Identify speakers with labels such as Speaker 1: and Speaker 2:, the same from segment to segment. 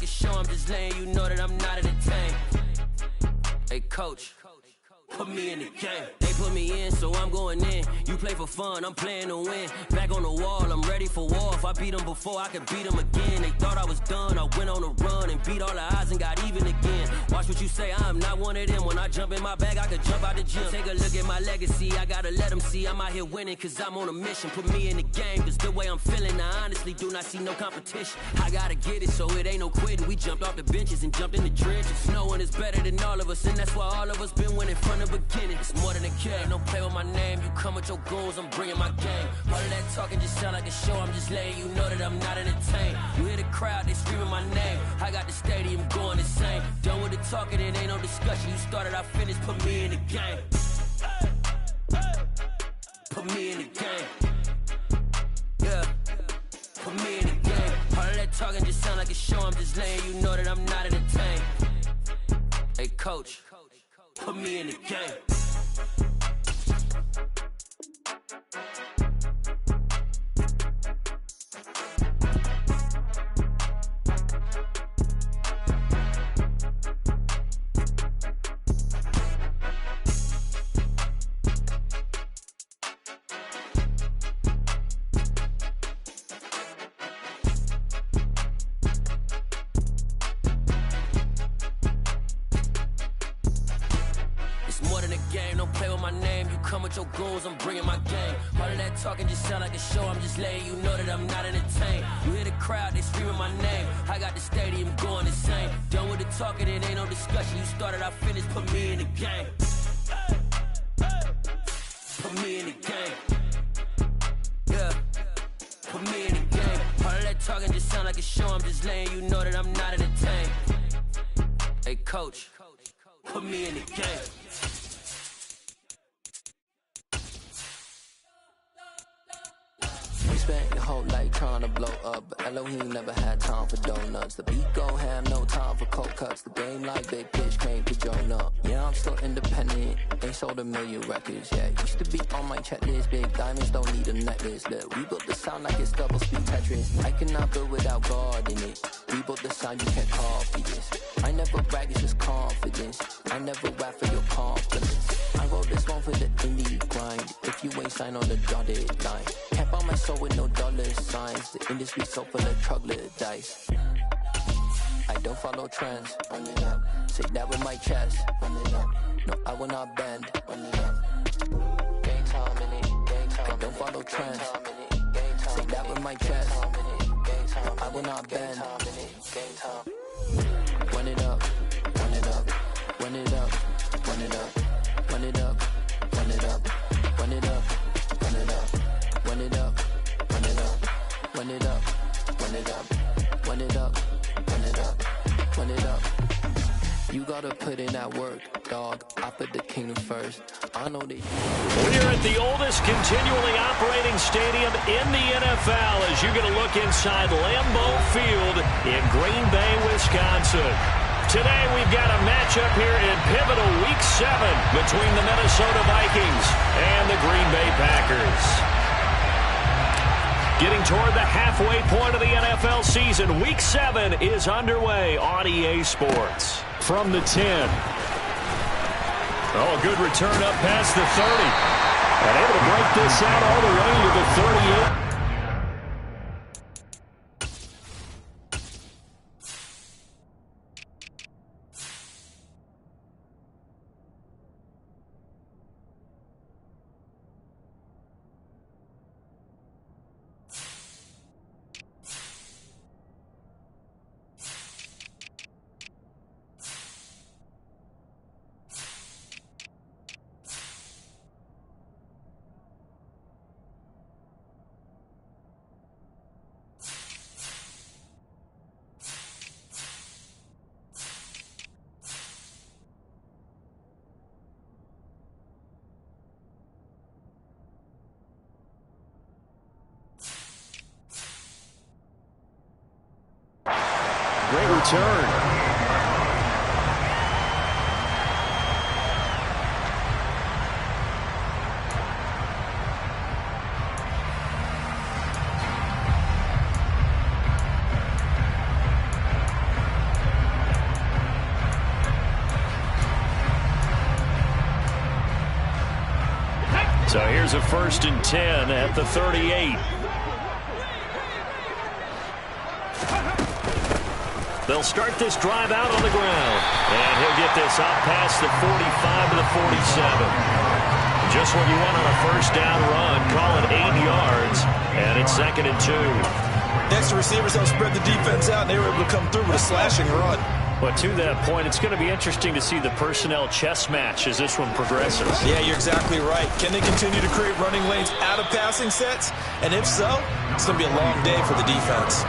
Speaker 1: show, I'm just letting you know that I'm not entertained. Hey, coach, put me in the game. They put me in, so I'm going in. You play for fun, I'm playing to win. Back on the wall, I'm ready for war. If I beat them before, I could beat them again. They thought I was done, I went on a run and beat all the odds and got even again. Watch what you say, I'm not one of them. When I jump in my bag, I could jump out the gym. Take a look at my legacy, I gotta let them see I'm out here winning, cause I'm on a mission. Put me in the game, cause the way I'm feeling, I honestly do not see no competition. I gotta get it, so it ain't no quitting. We jumped off the benches and jumped in the trenches. No one is better than all of us, and that's why all of us been winning from the beginning. It's more than a game, don't play with my name. You come with your goons, I'm bringing my game. All of that talking just sound like a show, I'm just letting you know that I'm not entertained. You hear the crowd, they screaming my name. I got the stadium going insane. Done with the talking, it ain't no discussion. You started, I finished, put me in the game. Put me in the game. Yeah, put me in the game. All of that talking just sound like a show, I'm just letting you know that I'm not entertained. Hey, coach, put me in the game. Your goals, I'm bringing my game. All of that talking just sound like a show, I'm just letting you know that I'm not entertained. You hear the crowd, they screaming my name. I got the stadium going insane. Done with the talking, it ain't no discussion. You started, I finished, put me in the game. Put me in the game. Yeah, put me in the game. All of that talking just sound like a show, I'm just letting you know that I'm not entertained. Hey, coach, put me in the game.
Speaker 2: Spent your whole life trying to blow up, but Elohim never had time for donuts. The beat go ham, no time for cold cuts. The game like big pitch came to Jonah. Yeah, I'm still independent, ain't sold a million records yet. Used to be on my checklist, big diamonds don't need a necklace. Look, we built the sound like it's double speed Tetris. I cannot build without God in it. We built the sound, you can't copy this. I never brag, it's just confidence. I never rap for your confidence. I wrote this one for the indie grind. If you ain't signed on the dotted line, can't buy my soul with no dollar signs. The industry so full of troglodytes. I don't follow trends. Run it up. Say that with my chest. Run it up. No, I will not bend. Run it up. Gang time in it. Gang time. I don't follow trends. Say that with my chest. No, I will not bend. Gang time. Run it up. Run it up. Run it up. Run it up. Run it up. Run it up. Run it up. Run it up. Run it up. Run it up. Run it up. Run it up. Run it up. Run it up. Run it up. You gotta put in that work, dog. I put the kingdom first. I know that.
Speaker 3: We're at the oldest continually operating stadium in the NFL as you're going to look inside Lambeau Field in Green Bay, Wisconsin. Today we've got a matchup here in pivotal Week 7 between the Minnesota Vikings and the Green Bay Packers. Getting toward the halfway point of the NFL season, Week 7 is underway on EA Sports. From the 10. Oh, a good return up past the 30. And able to break this out all the way to the 38. Great return. Here's a 1st and 10 at the 38. They'll start this drive out on the ground. And he'll get this out past the 45 to the 47. Just what you want on a 1st down run. Call it 8 yards. And it's 2nd and 2.
Speaker 4: Next, the receivers help spread the defense out, and they were able to come through with a slashing run.
Speaker 3: But to that point, it's going to be interesting to see the personnel chess match as this one progresses.
Speaker 4: Yeah, you're exactly right. Can they continue to create running lanes out of passing sets? And if so, it's going to be a long day for the defense.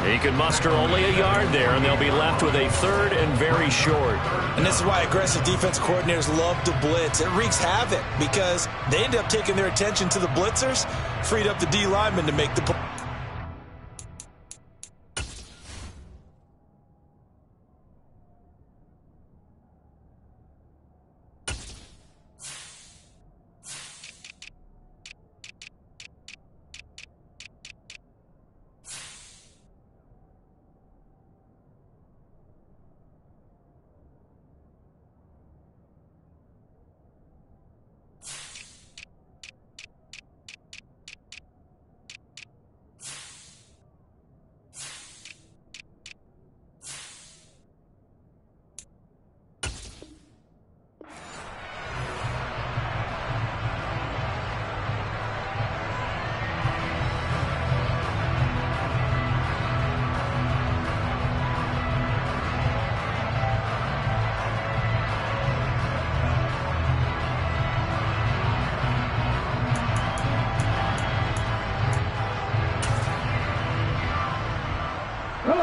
Speaker 3: He can muster only a yard there, and they'll be left with a 3rd and very short.
Speaker 4: And this is why aggressive defense coordinators love to blitz. It wreaks havoc because they end up taking their attention to the blitzers, freed up the D linemen to make the play.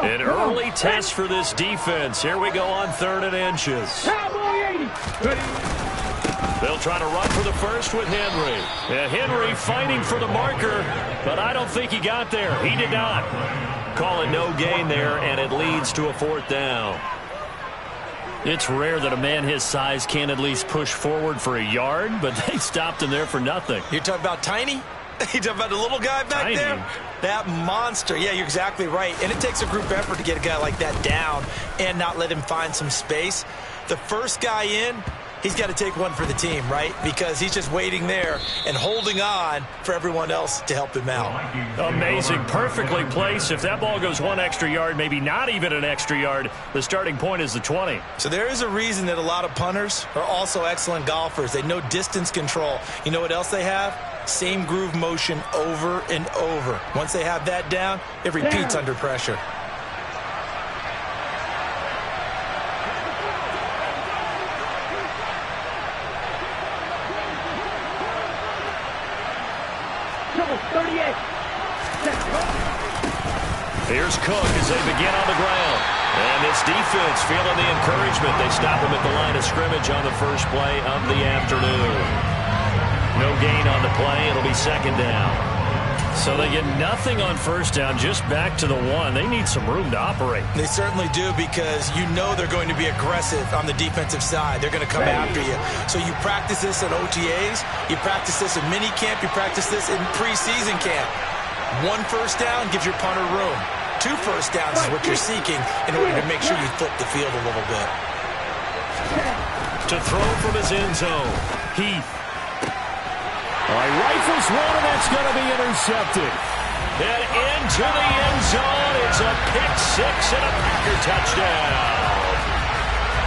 Speaker 3: An early test for this defense. Here we go on 3rd and inches. They'll try to run for the 1st with Henry. And Henry fighting for the marker, but I don't think he got there. He did not. Call it no gain there, and it leads to a 4th down. It's rare that a man his size can't at least push forward for a yard, but they stopped him there for nothing.
Speaker 4: You're talking about Tiny? You're talking about the little guy back there? That monster. Yeah, you're exactly right. And it takes a group effort to get a guy like that down and not let him find some space. The first guy in, he's got to take one for the team, right? Because he's just waiting there and holding on for everyone else to help him out.
Speaker 3: Amazing. Perfectly placed. If that ball goes 1 extra yard, maybe not even an extra yard, the starting point is the 20.
Speaker 4: So there is a reason that a lot of punters are also excellent golfers. They know distance control. You know what else they have? Same groove motion over and over. Once they have that down, it repeats under pressure.
Speaker 3: Here's Cook as they begin on the ground. And this defense feeling the encouragement. They stop him at the line of scrimmage on the first play of the afternoon. No gain on the play. It'll be 2nd down. So they get nothing on 1st down, just back to the 1. They need some room to operate.
Speaker 4: They certainly do, because you know they're going to be aggressive on the defensive side. They're going to come after you. So you practice this at OTAs. You practice this in mini camp. You practice this in preseason camp. 1 first down gives your punter room. 2 first downs is what you're seeking in order to make sure you flip the field a little bit.
Speaker 3: To throw from his end zone, Heath. Rifles one, and that's going to be intercepted. And into the end zone, it's a pick-6 and a Packer touchdown.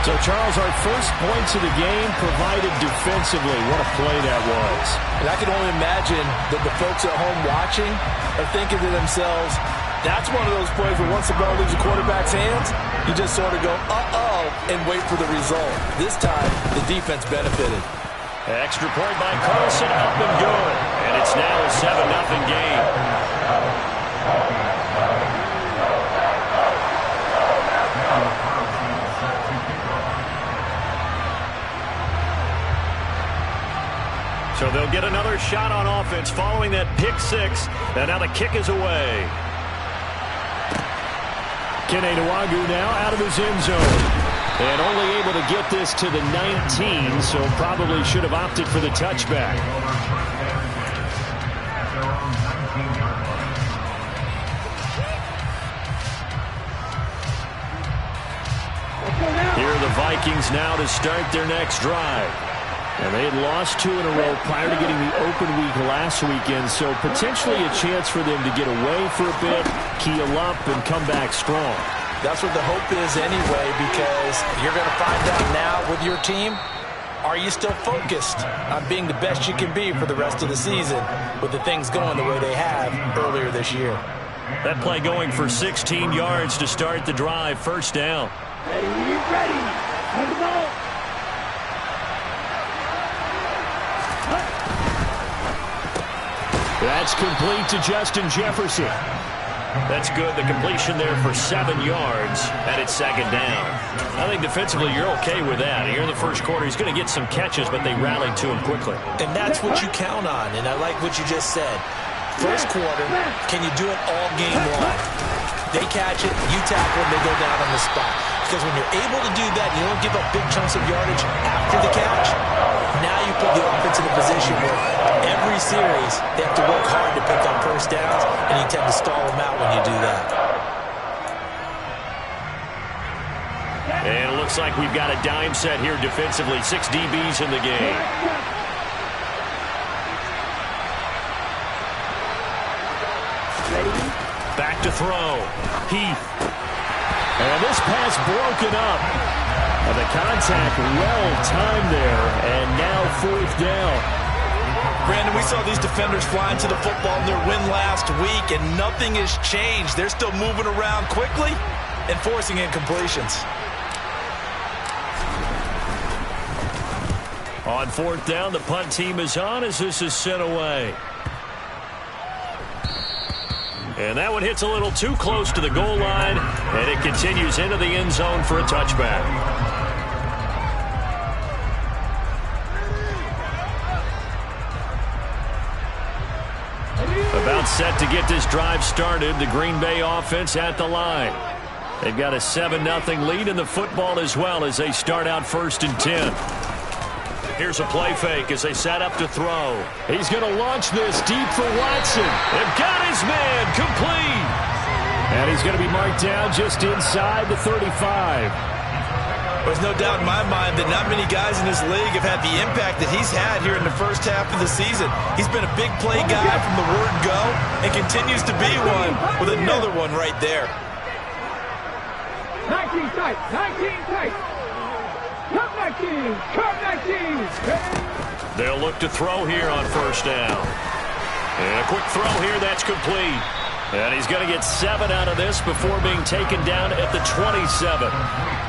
Speaker 5: So, Charles, our first points of the game provided defensively. What a play that was.
Speaker 6: And I can only imagine that the folks at home watching are thinking to themselves, that's one of those plays where once the ball leaves the quarterback's hands, you just sort of go, uh-oh, and wait for the result. This time, the defense benefited.
Speaker 3: Extra point by Carlson, up and good. And it's now a 7-0 game. So they'll get another shot on offense following that pick-6. And now the kick is away. Kenenuagu now out of his end zone. And only able to get this to the 19, so probably should have opted for the touchback. Here are the Vikings now to start their next drive. And they had lost 2 in a row prior to getting the open week last weekend, so potentially a chance for them to get away for a bit, keel up, and come back strong.
Speaker 6: That's what the hope is anyway, because you're going to find out now with your team, are you still focused on being the best you can be for the rest of the season with the things going the way they have earlier this year?
Speaker 3: That play going for 16 yards to start the drive, first down.
Speaker 7: Ready. Let's go.
Speaker 3: That's complete to Justin Jefferson. That's good. The completion there for 7 yards, and it's second down. I think defensively you're okay with that. Here in the first quarter, he's going to get some catches, but they rallied to him quickly.
Speaker 6: And that's what you count on, and I like what you just said. First quarter, can you do it all game long? They catch it, you tackle them, they go down on the spot. Because when you're able to do that, and you don't give up big chunks of yardage after the catch, now you put the offense in a position where every series they have to work hard to pick up first downs, and you tend to stall them out when you do that.
Speaker 3: And it looks like we've got a dime set here defensively. 6 DBs in the game. Back to throw. Heath. And this pass broken up. And the contact well timed there. And now 4th down.
Speaker 4: Brandon, we saw these defenders flying to the football in their win last week, and nothing has changed. They're still moving around quickly and forcing incompletions.
Speaker 3: On 4th down, the punt team is on as this is sent away. And that one hits a little too close to the goal line, and it continues into the end zone for a touchback. About set to get this drive started, the Green Bay offense at the line. They've got a 7-0 lead in the football as well as they start out 1st and 10. Here's a play fake as they set up to throw. He's going to launch this deep for Watson. They've got his man complete. And he's going to be marked down just inside the 35.
Speaker 4: There's no doubt in my mind that not many guys in this league have had the impact that he's had here in the first half of the season. He's been a big play guy from the word go and continues to be one with another one right there.
Speaker 7: 19 tight. 19 tight.
Speaker 3: They'll look to throw here on 1st down. And a quick throw here, that's complete. And he's going to get 7 out of this before being taken down at the 27.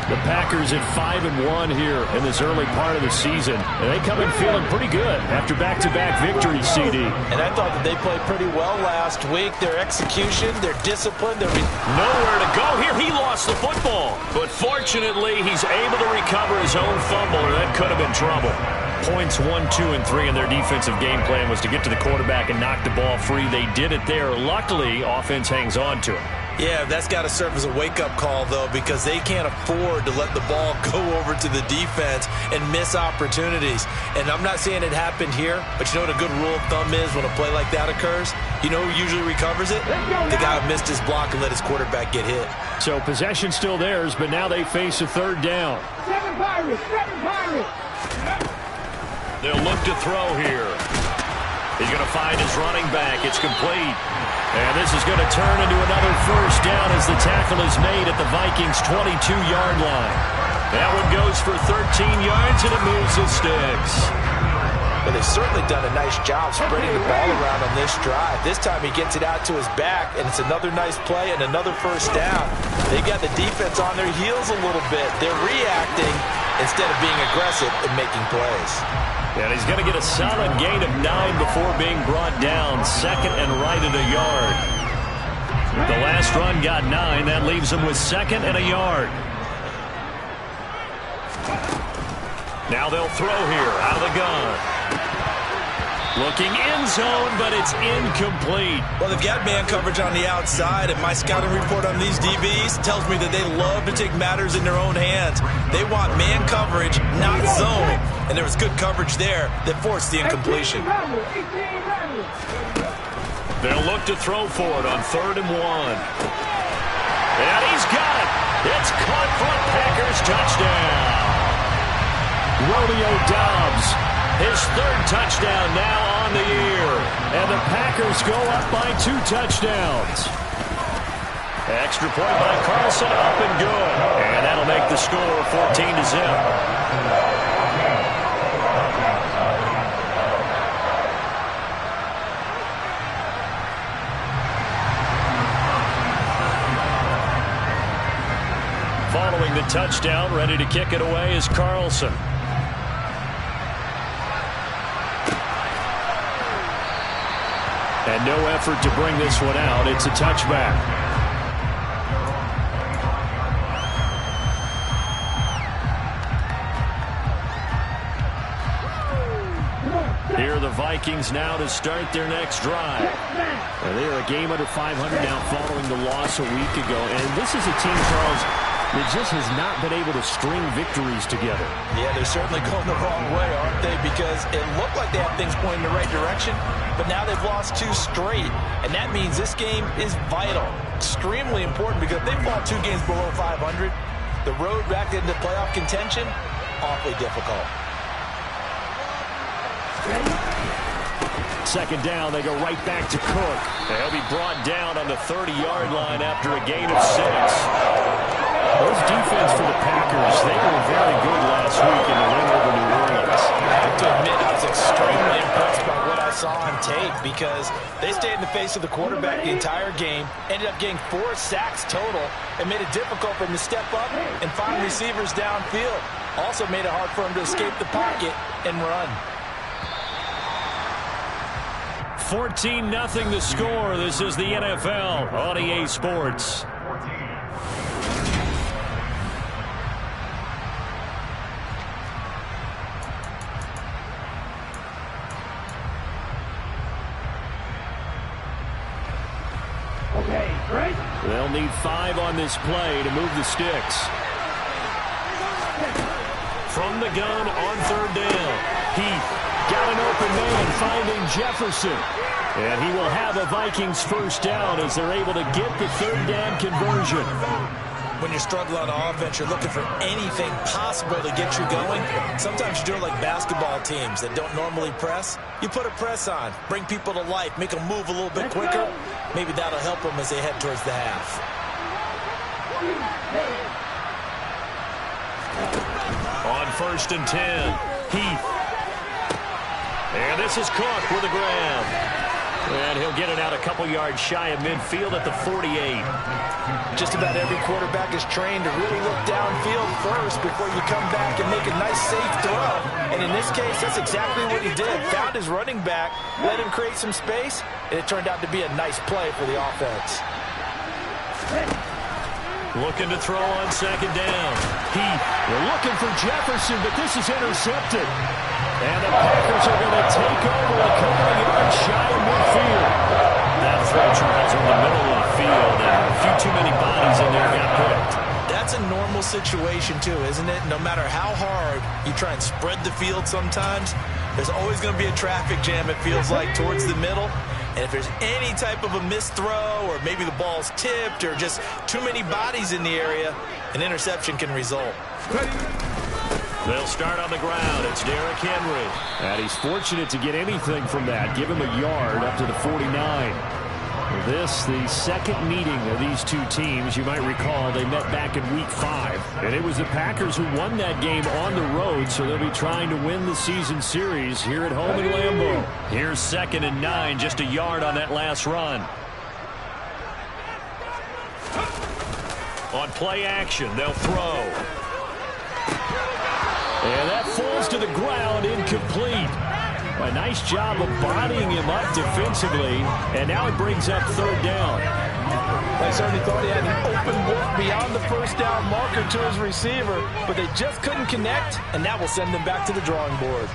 Speaker 3: The Packers at 5-1 here in this early part of the season. And they come in feeling pretty good after back-to-back victories, CD.
Speaker 6: And I thought that they played pretty well last week. Their execution, their discipline,
Speaker 3: nowhere to go here. He lost the football. But fortunately, he's able to recover his own fumble, or that could have been trouble. Points 1, 2, and 3 in their defensive game plan was to get to the quarterback and knock the ball free. They did it there. Luckily, offense hangs on to it.
Speaker 4: Yeah, that's got to serve as a wake-up call, though, because they can't afford to let the ball go over to the defense and miss opportunities. And I'm not saying it happened here, but you know what a good rule of thumb is when a play like that occurs? You know who usually recovers it? The guy who missed his block and let his quarterback get hit.
Speaker 3: So possession still theirs, but now they face a 3rd down.
Speaker 7: 7 Pirates.
Speaker 3: They'll look to throw here. He's going to find his running back. It's complete. And this is going to turn into another 1st down as the tackle is made at the Vikings' 22-yard line. That one goes for 13 yards, and it moves the sticks.
Speaker 6: But they've certainly done a nice job spreading the ball around on this drive. This time he gets it out to his back, and it's another nice play and another 1st down. They got the defense on their heels a little bit. They're reacting instead of being aggressive and making plays.
Speaker 3: And he's going to get a solid gain of 9 before being brought down. 2nd and right at a yard. The last run got 9. That leaves him with 2nd and a yard. Now they'll throw here out of the gun. Looking end zone, but it's incomplete.
Speaker 4: Well, they've got man coverage on the outside, and my scouting report on these DBs tells me that they love to take matters in their own hands. They want man coverage, not zone. And there was good coverage there that forced the incompletion.
Speaker 3: They'll look to throw for it on 3rd and 1. And he's got it. It's caught for a Packers touchdown. Romeo Doubs His third touchdown now on the year. And the Packers go up by 2 touchdowns. Extra point by Carlson, up and good. And that'll make the score 14-0. Following the touchdown, ready to kick it away is Carlson. And no effort to bring this one out. It's a touchback. Here are the Vikings now to start their next drive. They are a game under 500 now following the loss a week ago. And this is a team, Charles, that just has not been able to string victories together.
Speaker 6: Yeah, they're certainly going the wrong way, aren't they? Because it looked like they have things pointing in the right direction, but now they've lost 2 straight. And that means this game is vital, extremely important, because if they fall 2 games below 500, the road back into playoff contention, awfully difficult.
Speaker 3: Second down, they go right back to Cook. They'll be brought down on the 30-yard line after a gain of 6. Those defense for the Packers, they were very good last week in the win over New Orleans.
Speaker 6: I have to admit, I was extremely impressed by what I saw on tape because they stayed in the face of the quarterback the entire game, ended up getting 4 sacks total, and made it difficult for him to step up and find receivers downfield. Also made it hard for him to escape the pocket and run.
Speaker 3: 14-0 the score. This is the NFL on EA Sports.
Speaker 7: Okay, great.
Speaker 3: They'll need 5 on this play to move the sticks. From the gun on 3rd down. Heath got an open man finding Jefferson. And he will have a Vikings first down as they're able to get the 3rd down conversion.
Speaker 6: When you're struggling on offense, you're looking for anything possible to get you going. Sometimes you do it like basketball teams that don't normally press. You put a press on, bring people to life, make them move a little bit quicker. Maybe that'll help them as they head towards the half.
Speaker 3: On 1st and 10, Heath. And this is Cook with a grab. And he'll get it out a couple yards shy of midfield at the 48.
Speaker 6: Just about every quarterback is trained to really look downfield first before you come back and make a nice, safe throw. And in this case, that's exactly what he did. Found his running back, let him create some space, and it turned out to be a nice play for the offense.
Speaker 3: Looking to throw on 2nd down. They're looking for Jefferson, but this is intercepted. And the Packers are going to take over a couple of yards shy of midfield. That throw, Charles, in the middle of the field, and a few too many bodies in there got picked.
Speaker 6: That's a normal situation, too, isn't it? No matter how hard you try and spread the field sometimes, there's always going to be a traffic jam, it feels like, towards the middle. And if there's any type of a missed throw or maybe the ball's tipped or just too many bodies in the area, an interception can result.
Speaker 3: They'll start on the ground. It's Derrick Henry. And he's fortunate to get anything from that. Give him a yard up to the 49. This, the second meeting of these 2 teams. You might recall they met back in Week 5. And it was the Packers who won that game on the road, so they'll be trying to win the season series here at home in Lambeau. Here's 2nd and 9, just a yard on that last run. On play action, they'll throw. And that falls to the ground, incomplete. A nice job of bodying him up defensively, and now it brings up 3rd down.
Speaker 6: I certainly thought he had an open look beyond the first down marker to his receiver, but they just couldn't connect, and that will send them back to the drawing board.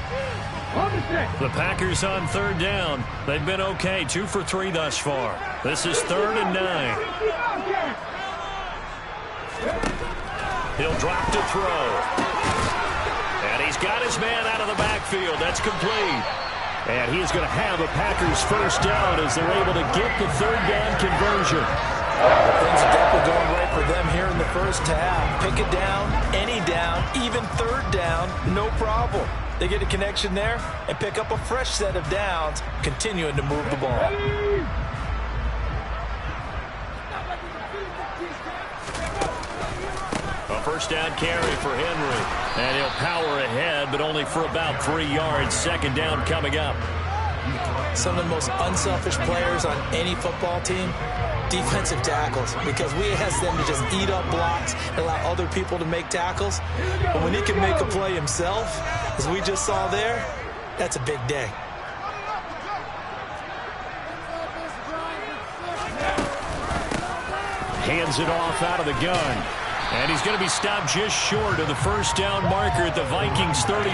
Speaker 3: The Packers on 3rd down. They've been okay, 2 for 3 thus far. This is 3rd and 9. He'll drop to throw. And he's got his man out of the backfield. That's complete. And he's going to have a Packers first down as they're able to get the 3rd down conversion.
Speaker 6: Things are definitely going right for them here in the first half. Pick it down, any down, even 3rd down, no problem. They get a connection there and pick up a fresh set of downs, continuing to move the ball.
Speaker 3: A first down carry for Henry. And he'll power ahead, but only for about 3 yards. Second down coming up.
Speaker 4: Some of the most unselfish players on any football team, defensive tackles, because we ask them to just eat up blocks and allow other people to make tackles. But when he can make a play himself, as we just saw there, that's a big day.
Speaker 3: Hands it off out of the gun. And he's going to be stopped just short of the first down marker at the Vikings 31.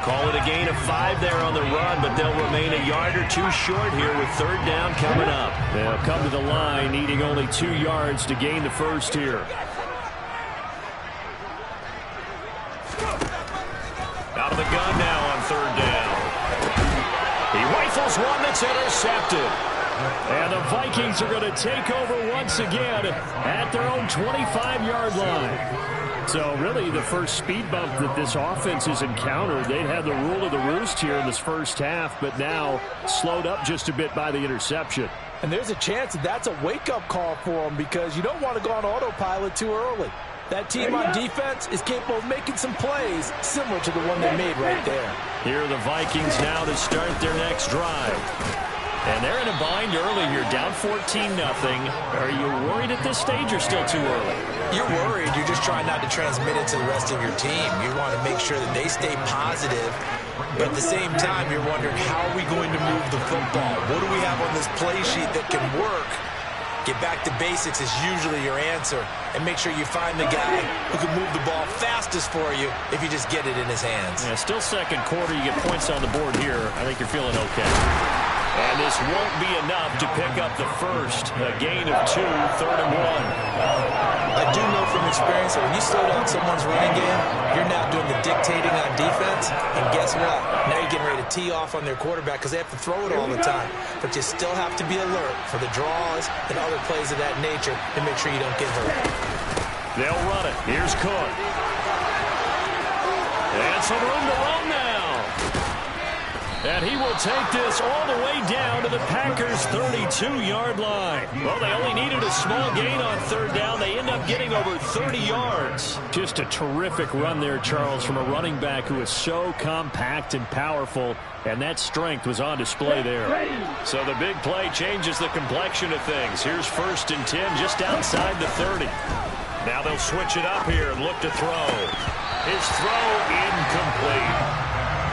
Speaker 3: Call it a gain of 5 there on the run, but they'll remain a yard or 2 short here with third down coming up. They'll come to the line needing only 2 yards to gain the first here. Out of the gun now on third down. He rifles one that's intercepted. And the Vikings are going to take over once again at their own 25-yard line. So really the first speed bump that this offense has encountered, they'd had the rule of the roost here in this first half, but now slowed up just a bit by the interception.
Speaker 6: And there's a chance that that's a wake-up call for them because you don't want to go on autopilot too early. That team on defense is capable of making some plays similar to the one they made right there.
Speaker 3: Here are the Vikings now to start their next drive. And they're in a bind early here, down 14-0. Are you worried at this stage or still too early?
Speaker 4: You're worried. You're just trying not to transmit it to the rest of your team. You want to make sure that they stay positive. But at the same time, you're wondering, how are we going to move the football? What do we have on this play sheet that can work? Get back to basics is usually your answer. And make sure you find the guy who can move the ball fastest for you if you just get it in his hands.
Speaker 3: Yeah, still second quarter. You get points on the board here. I think you're feeling okay. And this won't be enough to pick up the first. A gain of 2, third and 1.
Speaker 4: I do know from experience that when you slow down someone's running game, you're now doing the dictating on defense. And guess what? Now you're getting ready to tee off on their quarterback because they have to throw it all the time. But you still have to be alert for the draws and other plays of that nature and make sure you don't get hurt.
Speaker 3: They'll run it. Here's Cook. And some room to run now. And he will take this all the way down to the Packers' 32-yard line. Well, they only needed a small gain on third down. They end up getting over 30 yards. Just a terrific run there, Charles, from a running back who is so compact and powerful, and that strength was on display there. So the big play changes the complexion of things. Here's 1st and 10 just outside the 30. Now they'll switch it up here and look to throw. His throw incomplete.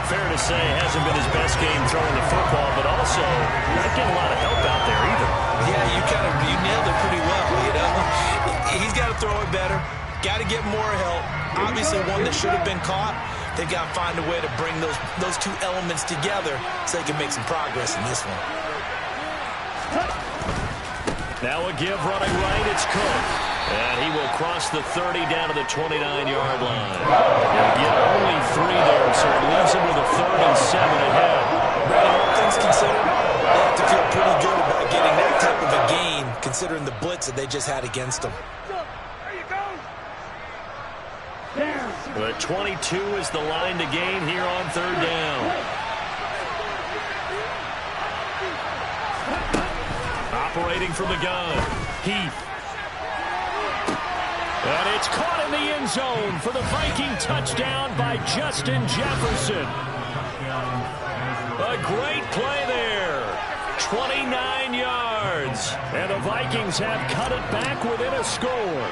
Speaker 3: Fair to say, hasn't been his best game throwing the football, but also not getting a lot of help out there either.
Speaker 4: Yeah, you nailed it pretty well, you know. He's got to throw it better, got to get more help. Obviously one that should have been caught. They've got to find a way to bring those two elements together so they can make some progress in this one.
Speaker 3: Now a give running right, it's Cook. And he will cross the 30 down to the 29-yard line. He'll get only 3 there, so it leaves him with a 3rd and 7 ahead.
Speaker 4: Brady, all things considered, they have to feel pretty good about getting that type of a gain, considering the blitz that they just had against them.
Speaker 3: The 22 is the line to gain here on third down. Operating from the gun, Heath. And it's caught in the end zone for the Viking touchdown by Justin Jefferson. A great play there. 29 yards. And the Vikings have cut it back within a score.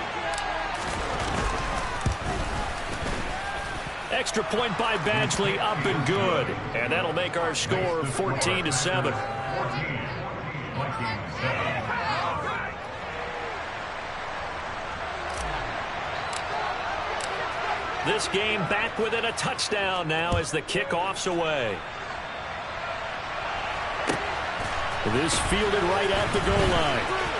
Speaker 3: Extra point by Badgley, up and good. And that'll make our score 14-7. This game back within a touchdown now as the kickoff's away. This fielded right at the goal line.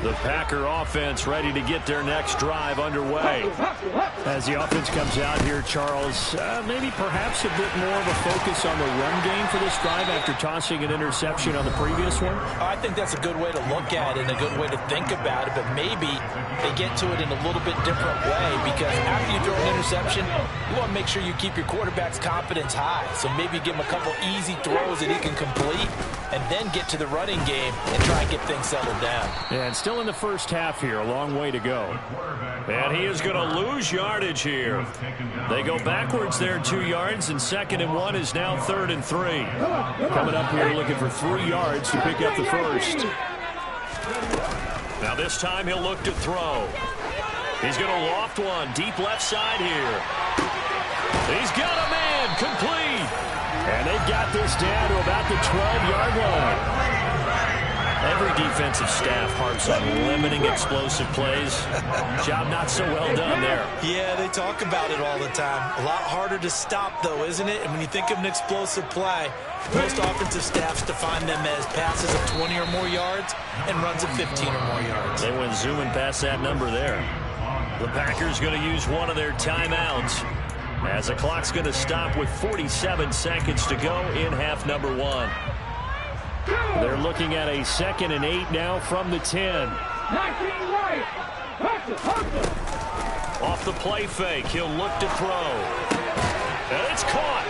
Speaker 3: The Packer offense ready to get their next drive underway.
Speaker 5: As the offense comes out here, Charles, maybe perhaps a bit more of a focus on the run game for this drive after tossing an interception on the previous one?
Speaker 6: I think that's a good way to look at it and a good way to think about it, but maybe they get to it in a little bit different way, because after you throw an interception, you want to make sure you keep your quarterback's confidence high. So maybe give him a couple easy throws that he can complete and then get to the running game and try and get things settled down.
Speaker 5: And still in the first half here, a long way to go.
Speaker 3: And he is going to lose yardage here. They go backwards there 2 yards, and 2nd and 1 is now 3rd and 3.
Speaker 5: Coming up here looking for 3 yards to pick up the first.
Speaker 3: Now this time he'll look to throw. He's going to loft one deep left side here. He's got a man complete.
Speaker 5: And they've got this down to about the 12-yard line.
Speaker 3: Every defensive staff harps on limiting explosive plays. Job not so well done there.
Speaker 4: Yeah, they talk about it all the time. A lot harder to stop, though, isn't it? And when you think of an explosive play, most offensive staffs define them as passes of 20 or more yards and runs of 15 or more yards.
Speaker 3: They went zooming past that number there. The Packers going to use one of their timeouts, as the clock's going to stop with 47 seconds to go in half number 1.
Speaker 5: They're looking at a 2nd and 8 now from the 10.
Speaker 3: Off the play fake, he'll look to throw. And it's caught.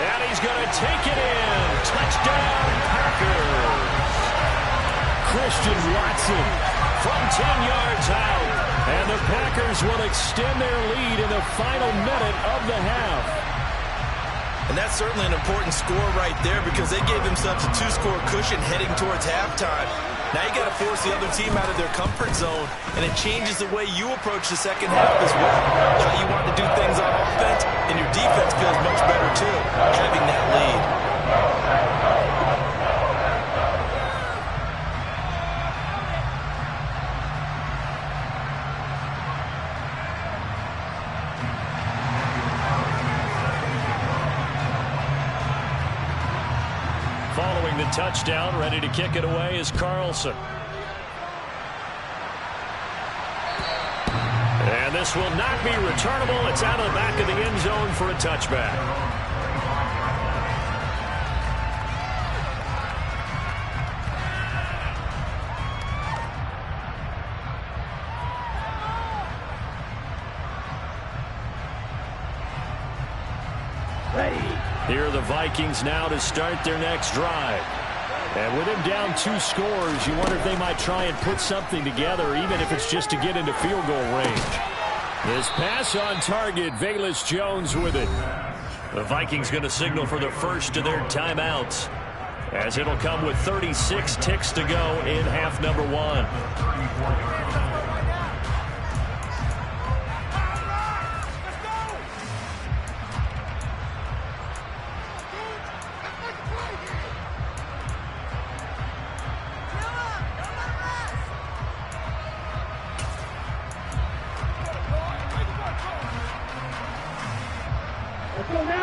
Speaker 3: And he's going to take it in. Touchdown, Packers.
Speaker 5: Christian Watson
Speaker 3: from 10 yards out.
Speaker 5: And the Packers will extend their lead in the final minute of the half.
Speaker 4: And that's certainly an important score right there, because they gave themselves a 2-score cushion heading towards halftime. Now you got to force the other team out of their comfort zone, and it changes the way you approach the second half as well. How you want to do things on offense, and your defense feels much better too, having that lead.
Speaker 3: Following the touchdown, ready to kick it away is Carlson. And this will not be returnable. It's out of the back of the end zone for a touchback. Here are the Vikings now to start their next drive.
Speaker 5: And with him down 2 scores, you wonder if they might try and put something together, even if it's just to get into field goal range. This pass on target, Velus Jones with it.
Speaker 3: The Vikings going to signal for the first of their timeouts, as it'll come with 36 ticks to go in half number 1.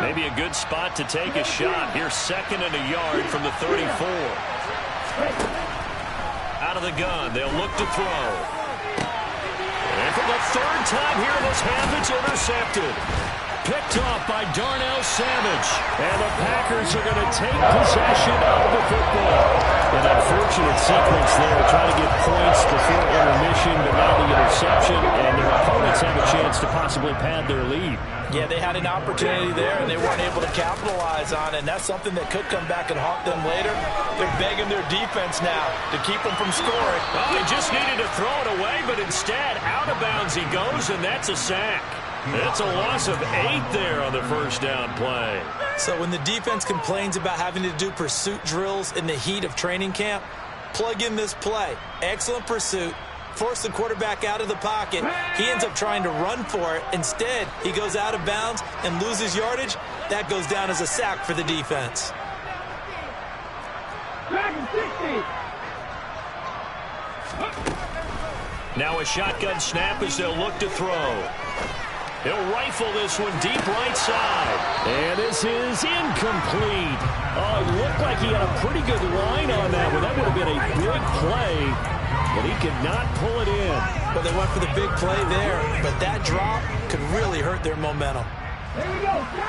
Speaker 3: Maybe a good spot to take a shot. Here's 2nd and a yard from the 34. Out of the gun, they'll look to throw. And for the 3rd time here in this half, it's intercepted.
Speaker 5: Picked off by Darnell Savage. And the Packers are going to take possession of the football. An unfortunate sequence there, trying to get points before intermission, but now the interception, and their opponents have a chance to possibly pad their lead.
Speaker 6: Yeah, they had an opportunity there, and they weren't able to capitalize on it, and that's something that could come back and haunt them later. They're begging their defense now to keep them from scoring.
Speaker 3: Oh, he just needed to throw it away, but instead, out of bounds he goes, and that's a sack. It's a loss of 8 there on the first down play.
Speaker 4: So when the defense complains about having to do pursuit drills in the heat of training camp, plug in this play. Excellent pursuit. Force the quarterback out of the pocket. He ends up trying to run for it. Instead, he goes out of bounds and loses yardage. That goes down as a sack for the defense.
Speaker 3: Now a shotgun snap as they'll look to throw. He'll rifle this one deep right side.
Speaker 5: And this is incomplete. Oh, it looked like he had a pretty good line on that one. That would have been a big play. But he could not pull it in.
Speaker 6: But they went for the big play there, but that drop could really hurt their momentum.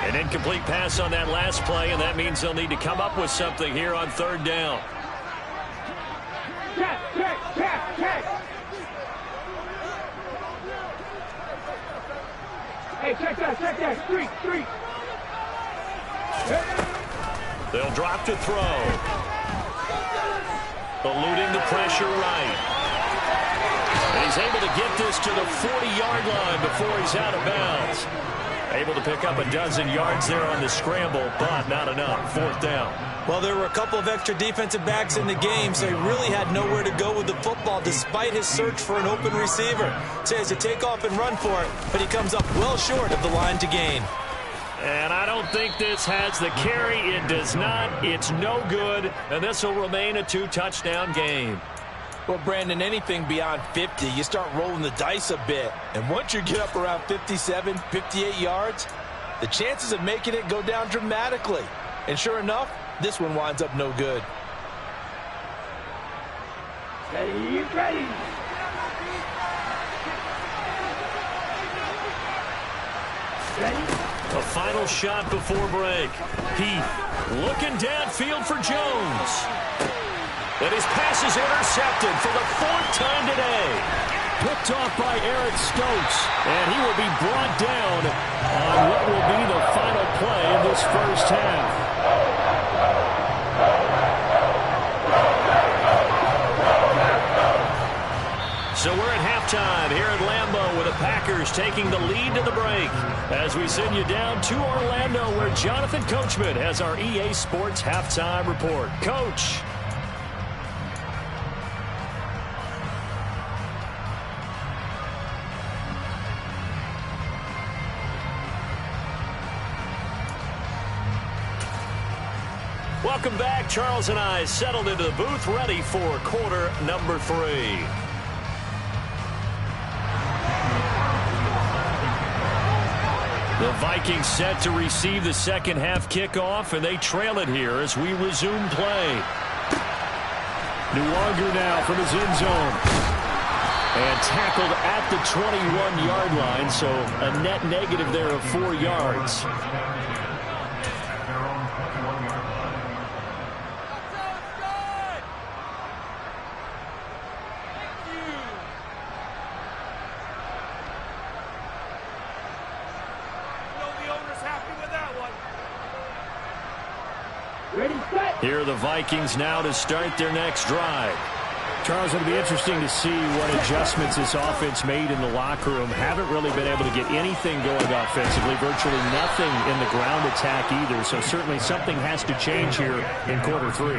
Speaker 3: An incomplete pass on that last play, and that means they'll need to come up with something here on third down.
Speaker 7: Check. Hey, check that. Street.
Speaker 3: They'll drop to throw. Eluding the pressure right. And he's able to get this to the 40-yard line before he's out of bounds. Able to pick up a dozen yards there on the scramble, but not enough. Fourth down.
Speaker 4: Well, there were a couple of extra defensive backs in the game, so he really had nowhere to go with the football despite his search for an open receiver. So he has to take off and run for it, but he comes up well short of the line to gain.
Speaker 3: And I don't think this has the carry. It does not. It's no good, and this will remain a 2-touchdown game.
Speaker 6: Well, Brandon, anything beyond 50, you start rolling the dice a bit. And once you get up around 57, 58 yards, the chances of making it go down dramatically. And sure enough, this one winds up no good.
Speaker 7: Ready.
Speaker 3: A final shot before break. Heath looking downfield for Jones. And his pass is intercepted for the fourth time today.
Speaker 5: Picked off by Eric Stokes, and he will be brought down on what will be the final play of this first half.
Speaker 3: So we're at halftime here at Lambeau with the Packers taking the lead to the break as we send you down to Orlando where Jonathan Coachman has our EA Sports halftime report. Coach. Welcome back. Charles and I settled into the booth ready for quarter number 3. The Vikings set to receive the second half kickoff, and they trail it here as we resume play. Nwangu now from his end zone. And tackled at the 21-yard line, so a net negative there of 4 yards. Here are the Vikings now to start their next drive.
Speaker 5: Charles, it'll be interesting to see what adjustments this offense made in the locker room. Haven't really been able to get anything going offensively, virtually nothing in the ground attack either. So certainly something has to change here in quarter 3.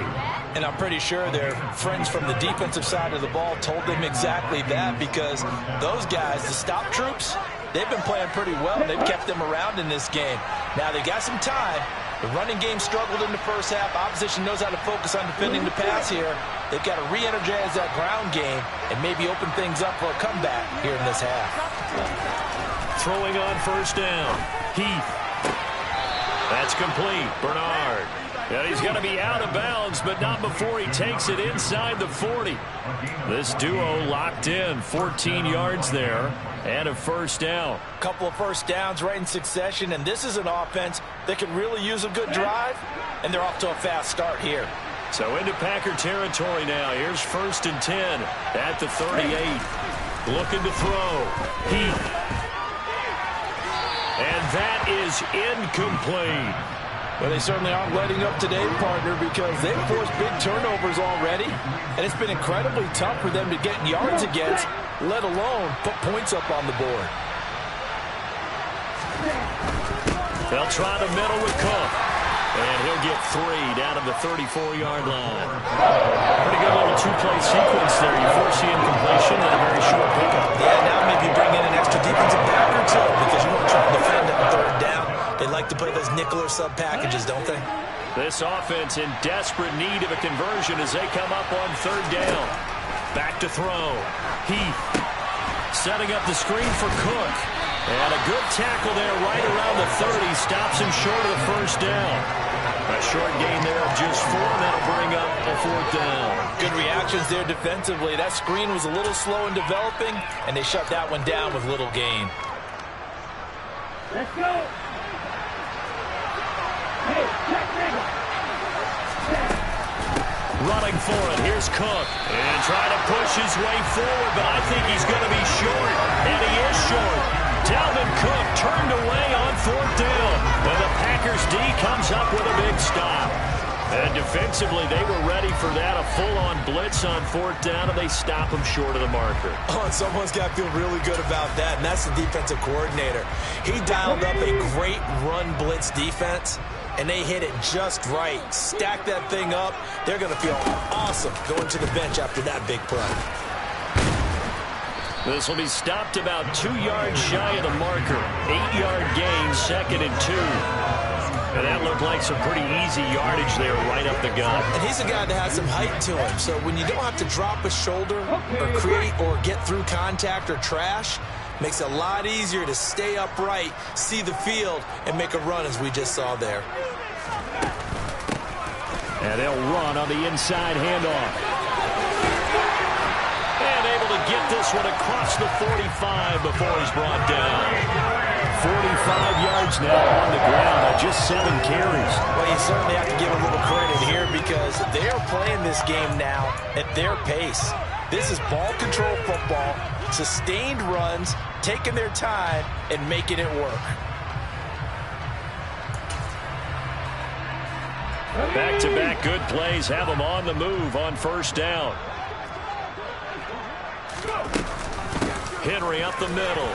Speaker 6: And I'm pretty sure their friends from the defensive side of the ball told them exactly that, because those guys, the stop troops, they've been playing pretty well. They've kept them around in this game. Now they got some time. The running game struggled in the first half. Opposition knows how to focus on defending the pass here. They've got to re-energize that ground game and maybe open things up for a comeback here in this half.
Speaker 3: Throwing on first down. Heath. That's complete. Bernard. And he's going to be out of bounds, but not before he takes it inside the 40. This duo locked in. 14 yards there. And a first down.
Speaker 6: Couple of first downs right in succession, and this is an offense that could really use a good drive, and they're off to a fast start here.
Speaker 3: So into Packer territory now. Here's 1st and 10 at the 38. Looking to throw. Heath. And that is incomplete.
Speaker 6: Well, they certainly aren't letting up today, partner, because they've forced big turnovers already, and it's been incredibly tough for them to get yards against, let alone put points up on the board.
Speaker 3: They'll try the middle with Cook. And he'll get 3 down to the 34-yard line. Pretty good little 2-play sequence there. You force the incompletion and a very short pickup.
Speaker 4: Yeah, now maybe bring in an extra defensive back or two because you want to try to defend it on third down. They like to play those nickel or sub packages, don't they?
Speaker 3: This offense in desperate need of a conversion as they come up on third down. Back to throw. Heath setting up the screen for Cook. And a good tackle there right around the 30. Stops him short of the first down. A short gain there of just 4. That'll bring up a 4th down.
Speaker 6: Good reactions there defensively. That screen was a little slow in developing, and they shut that one down with little gain.
Speaker 7: Let's go. Hey, check, nigga.
Speaker 3: Running for it. Here's Cook. And trying to push his way forward, but I think he's going to be short. And he is short. Dalvin Cook turned away on 4th down. And the Packers D comes up with a big stop. And defensively, they were ready for that. A full-on blitz on 4th down, and they stop him short of the marker.
Speaker 4: Oh, and someone's got to feel really good about that, and that's the defensive coordinator. He dialed up a great run blitz defense, and they hit it just right. Stack that thing up. They're going to feel awesome going to the bench after that big play.
Speaker 3: This will be stopped about 2 yards shy of the marker. 8-yard gain, 2nd and 2. And that looked like some pretty easy yardage there right up the gut.
Speaker 4: And he's a guy that has some height to him. So when you don't have to drop a shoulder or create or get through contact or trash, makes it a lot easier to stay upright, see the field, and make a run as we just saw there.
Speaker 3: And they'll run on the inside handoff. And able to get this one across the 45 before he's brought down. 45 yards now on the ground on just 7 carries.
Speaker 4: Well, you certainly have to give a little credit here because they are playing this game now at their pace. This is ball control football, sustained runs, taking their time, and making it work.
Speaker 3: Back-to-back good plays have them on the move on 1st down. Henry up the middle.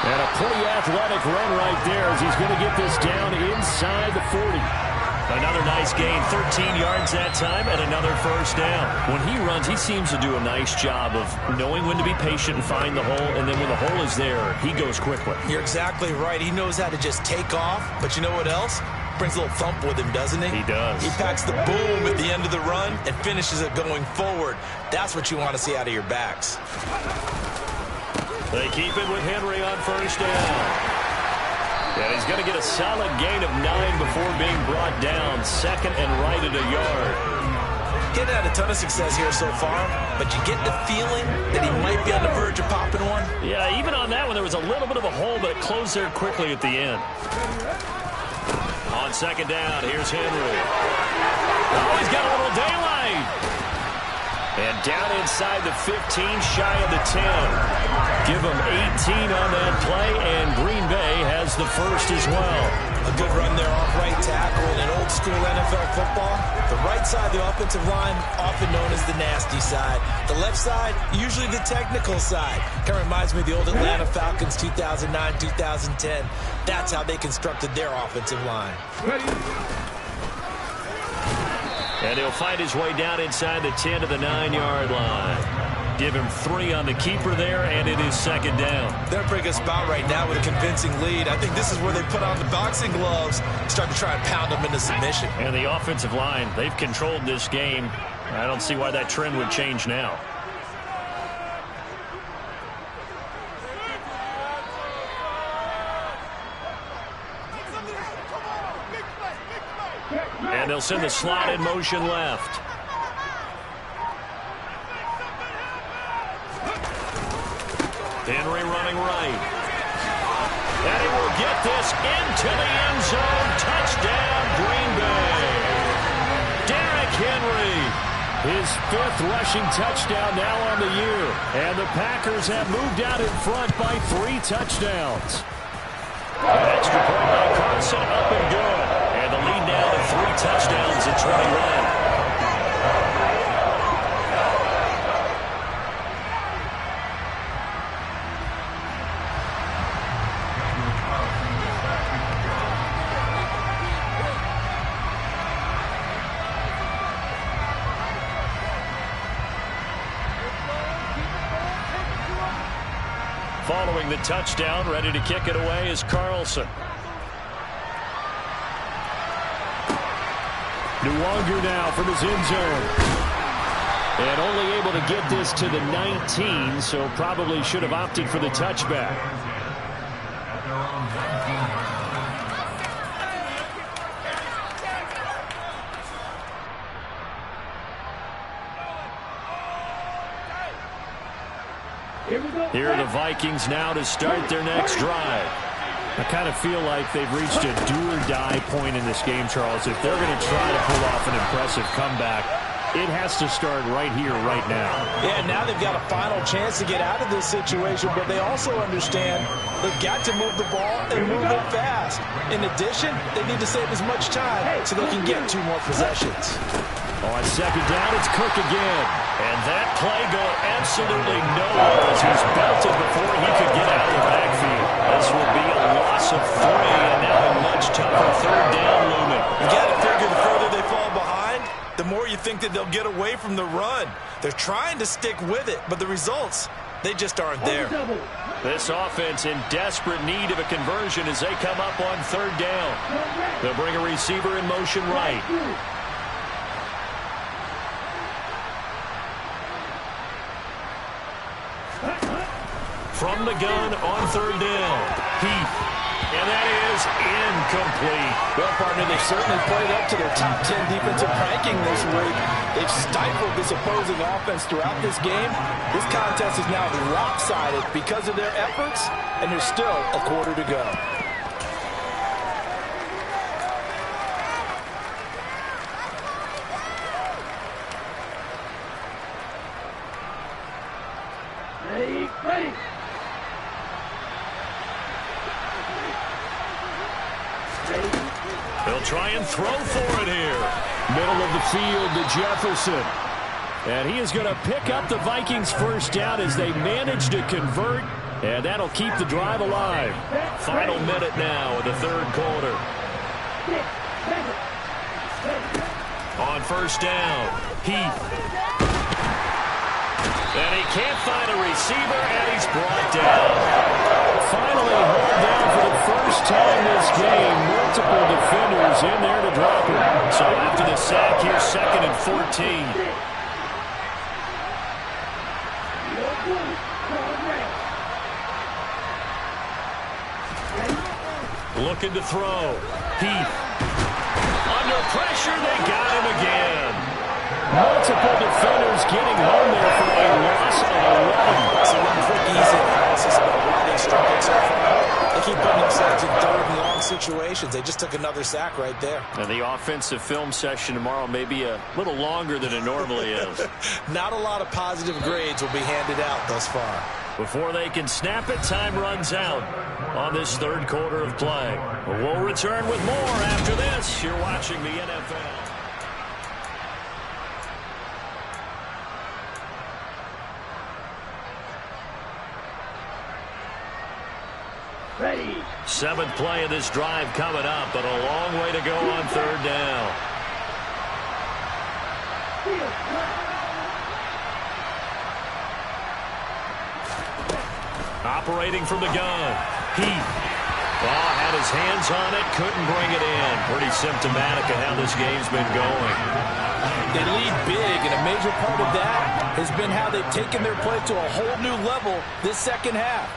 Speaker 3: And a pretty athletic run right there as he's going to get this down inside the 40. Another nice gain, 13 yards that time, and another 1st down. When he runs, he seems to do a nice job of knowing when to be patient and find the hole, and then when the hole is there, he goes quickly.
Speaker 4: You're exactly right. He knows how to just take off, but you know what else? Brings a little thump with him, doesn't he?
Speaker 3: He does.
Speaker 4: He packs the boom at the end of the run and finishes it going forward. That's what you want to see out of your backs.
Speaker 3: They keep it with Henry on 1st down. And he's going to get a solid gain of 9 before being brought down. 2nd and right at a yard.
Speaker 4: He hasn't had a ton of success here so far, but you get the feeling that he might be on the verge of popping one.
Speaker 3: Yeah, even on that one, there was a little bit of a hole, but it closed there quickly at the end. On 2nd down, here's Henry. Oh, he's got a little daylight. And down inside the 15, shy of the 10. Give them 18 on that play, and Green Bay has the 1st as well.
Speaker 4: A good run there off right tackle in an old-school NFL football. The right side of the offensive line, often known as the nasty side. The left side, usually the technical side. Kind of reminds me of the old Atlanta Falcons 2009-2010. That's how they constructed their offensive line.
Speaker 3: And he'll find his way down inside the 10 to the 9-yard line. Give him 3 on the keeper there, and it is 2nd down.
Speaker 4: They're in a pretty good spot right now with a convincing lead. I think this is where they put on the boxing gloves, start to try and pound them into submission.
Speaker 3: And the offensive line, they've controlled this game. I don't see why that trend would change now. And they'll send the slot in motion left. Henry running right. And he will get this into the end zone. Touchdown, Green Bay. Derrick Henry, his 5th rushing touchdown now on the year. And the Packers have moved out in front by 3 touchdowns. An extra point by Carson, up and good. And the lead now to 3 touchdowns at 21. Following the touchdown, ready to kick it away is Carlson. Nwangu now from his end zone. And only able to get this to the 19, so probably should have opted for the touchback.
Speaker 5: Here are the Vikings now to start their next drive. I kind of feel like they've reached a do-or-die point in this game, Charles. If they're going to try to pull off an impressive comeback, it has to start right here, right now.
Speaker 6: Yeah, now they've got a final chance to get out of this situation, but they also understand they've got to move the ball and move it fast. In addition, they need to save as much time so they can get 2 more possessions.
Speaker 5: On second down, it's Cook again. And that play going absolutely nowhere as he's belted before he could get out of the backfield. This will be a loss of 3, and now a much tougher third down looming.
Speaker 4: You got to figure the further they fall behind, the more you think that they'll get away from the run. They're trying to stick with it, but the results, they just aren't there.
Speaker 5: This offense in desperate need of a conversion as they come up on third down. They'll bring a receiver in motion right. From the gun on third down, Heath. And that is incomplete.
Speaker 6: Well, partner, they've certainly played up to their top 10 defensive ranking this week. They've stifled this opposing offense throughout this game. This contest is now lopsided because of their efforts, and there's still a quarter to go.
Speaker 7: Ready.
Speaker 5: They'll try and throw for it here. Middle of the field to Jefferson. And he is going to pick up the Vikings' first down as they manage to convert. And that'll keep the drive alive. Final minute now of the third quarter. On first down, Heath. And he can't find a receiver, and he's brought down. Finally hauled down for the first time this game. Multiple defenders in there to drop him. So after the sack, here's 2nd and 14. Looking to throw. Heath. Under pressure, they got him again. Multiple defenders getting home there for a loss of 11.
Speaker 4: So one quick, easy analysis about why they struggled so far. They keep putting themselves in third and long situations. They just took another sack right there.
Speaker 5: And the offensive film session tomorrow may be a little longer than it normally is.
Speaker 4: Not a lot of positive grades will be handed out thus far.
Speaker 5: Before they can snap it, time runs out on this third quarter of play. We'll return with more after this. You're watching the NFL.
Speaker 7: Ready.
Speaker 5: 7th play of this drive coming up, but a long way to go on third down. Operating from the gun, Heath. Had his hands on it, couldn't bring it in. Pretty symptomatic of how this game's been going.
Speaker 6: They lead big, and a major part of that has been how they've taken their play to a whole new level this second half.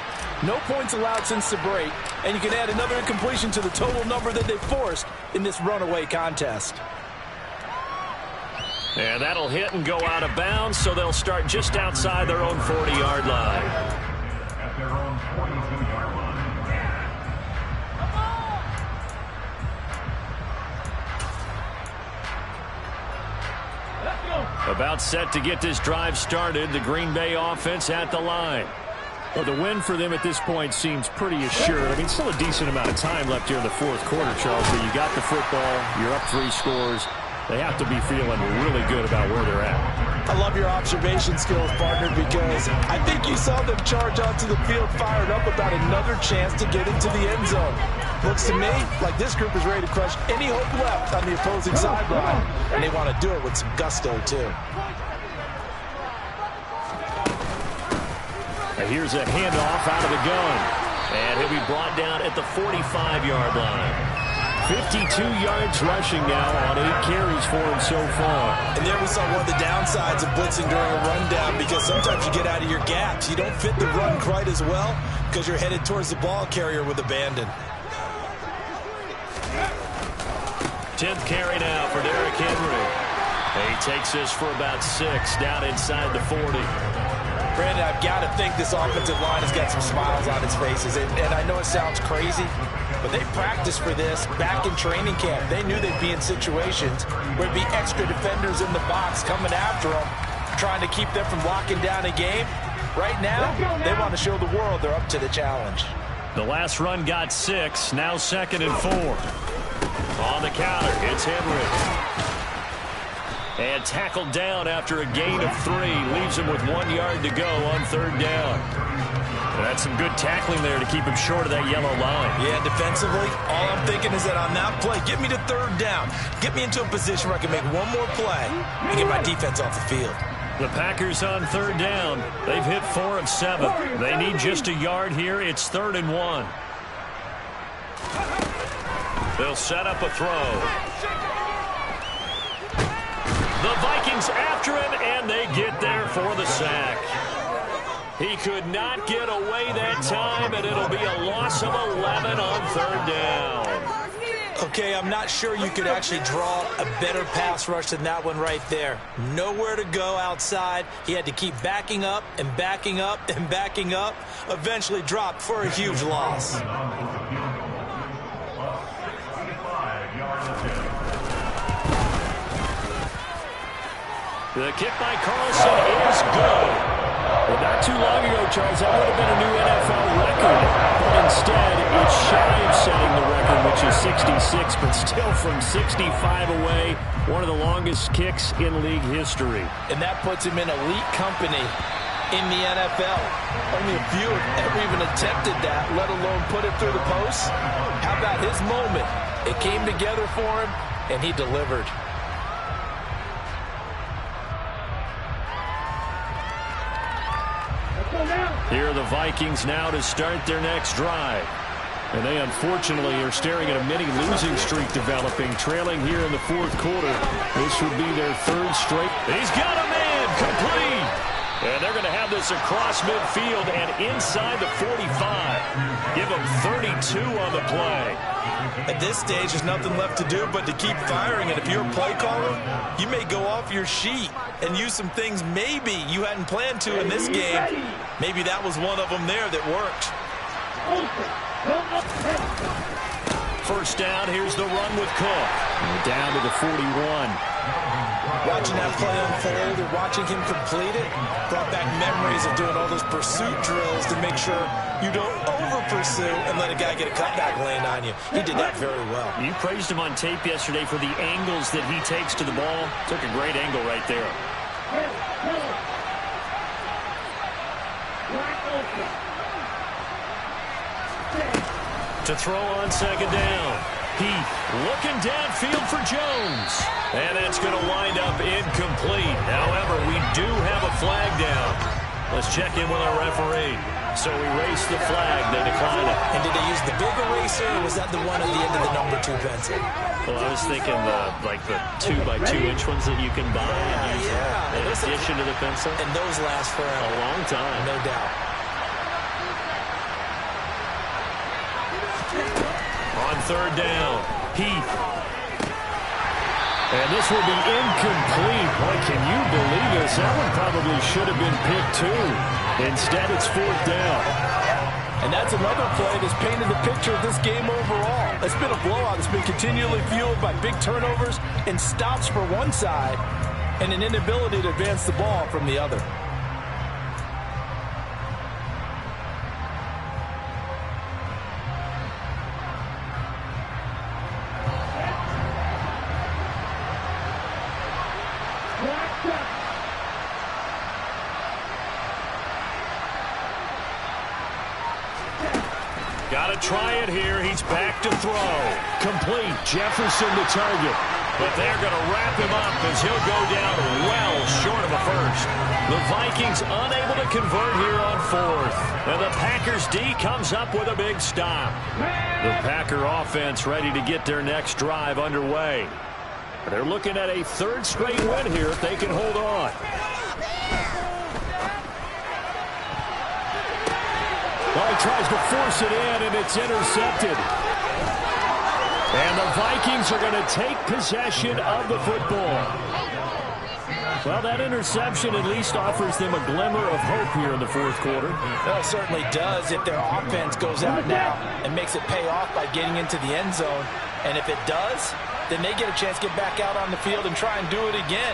Speaker 6: No points allowed since the break, and you can add another incompletion to the total number that they forced in this runaway contest.
Speaker 5: And that'll hit and go out of bounds, so they'll start just outside their own 40-yard line.
Speaker 8: At their own 42-yard line.
Speaker 5: About set to get this drive started, the Green Bay offense at the line. Well, the win for them at this point seems pretty assured. I mean, still a decent amount of time left here in the fourth quarter, Charles, but you got the football, you're up 3 scores. They have to be feeling really good about where they're at.
Speaker 6: I love your observation skills, partner, because I think you saw them charge onto the field fired up about another chance to get into the end zone. Looks to me like this group is ready to crush any hope left on the opposing sideline, and they want to do it with some gusto, too.
Speaker 5: And here's a handoff out of the gun. And he'll be brought down at the 45-yard line. 52 yards rushing now on 8 carries for him so far.
Speaker 4: And there we saw one of the downsides of blitzing during a rundown, because sometimes you get out of your gaps. You don't fit the run quite as well because you're headed towards the ball carrier with abandon.
Speaker 5: 10th carry now for Derrick Henry. He takes this for about 6 down inside the 40.
Speaker 6: Brandon, I've got to think this offensive line has got some smiles on its faces. And I know it sounds crazy, but they practiced for this back in training camp. They knew they'd be in situations where there'd be extra defenders in the box coming after them, trying to keep them from locking down a game. Right now, they want to show the world they're up to the challenge.
Speaker 3: The last run got 6, now 2nd and 4. On the counter, it's Henry. And tackled down after a gain of 3. Leaves him with 1 yard to go on 3rd down. And that's some good tackling there to keep him short of that yellow line.
Speaker 4: Yeah, defensively, all I'm thinking is that on that play, get me to 3rd down. Get me into a position where I can make one more play and get my defense off the field.
Speaker 3: The Packers on 3rd down. They've hit 4 of 7. They need just a yard here. It's 3rd and 1. They'll set up a throw. The Vikings after him, and they get there for the sack. He could not get away that time, and it'll be a loss of 11 on 3rd down.
Speaker 4: Okay, I'm not sure you could actually draw a better pass rush than that one right there. Nowhere to go outside. He had to keep backing up and backing up and backing up. Eventually dropped for a huge loss.
Speaker 3: The kick by Carlson is good. Well, not too long ago, Charles, that would have been a new NFL record. But instead, it's shy of setting the record, which is 66, but still from 65 away, one of the longest kicks in league history.
Speaker 6: And that puts him in elite company in the NFL. Only a few have ever even attempted that, let alone put it through the post. How about his moment? It came together for him, and he delivered.
Speaker 3: Here are the Vikings now to start their next drive. And they unfortunately are staring at a mini losing streak developing, trailing here in the 4th quarter. This would be their 3rd straight. He's got a man complete. And they're going to have this across midfield and inside the 45. Give them 32 on the play.
Speaker 4: At this stage, there's nothing left to do but to keep firing. And if you're a play caller, you may go off your sheet and use some things maybe you hadn't planned to in this game. Maybe that was one of them there that worked.
Speaker 3: 1st down, here's the run with Cook. Down to the 41.
Speaker 4: Watching that play unfold and watching him complete it brought back memories of doing all those pursuit drills to make sure you don't over-pursue and let a guy get a cutback lane on you. He did that very well.
Speaker 3: You praised him on tape yesterday for the angles that he takes to the ball. Took a great angle right there. To throw on 2nd down. Heath looking downfield for Jones. And that's going to wind up incomplete. However, we do have a flag down. Let's check in with our referee. So erase the flag. They decline it.
Speaker 4: And did they use the big eraser, or was that the one at the end of the number 2 pencil?
Speaker 3: Well, I was thinking like the 2x2-inch ones that you can buy and use in addition to the pencil.
Speaker 4: And those last for a
Speaker 3: long time.
Speaker 4: No doubt.
Speaker 3: On 3rd down, Heath. And this will be incomplete. Boy, can you believe this? That one probably should have been picked too. Instead, it's 4th down.
Speaker 6: And that's another play that's painted the picture of this game overall. It's been a blowout. It's been continually fueled by big turnovers and stops for one side and an inability to advance the ball from the other.
Speaker 3: Got to try it here. He's back to throw. Complete. Jefferson the target. But they're going to wrap him up as he'll go down well short of a first. The Vikings unable to convert here on 4th. And the Packers D comes up with a big stop. The Packer offense ready to get their next drive underway. They're looking at a 3rd straight win here if they can hold on. Well, he tries to force it in, and it's intercepted. And the Vikings are going to take possession of the football.
Speaker 5: Well, that interception at least offers them a glimmer of hope here in the fourth quarter.
Speaker 6: Well, it certainly does if their offense goes out now and makes it pay off by getting into the end zone. And if it does, then they get a chance to get back out on the field and try and do it again.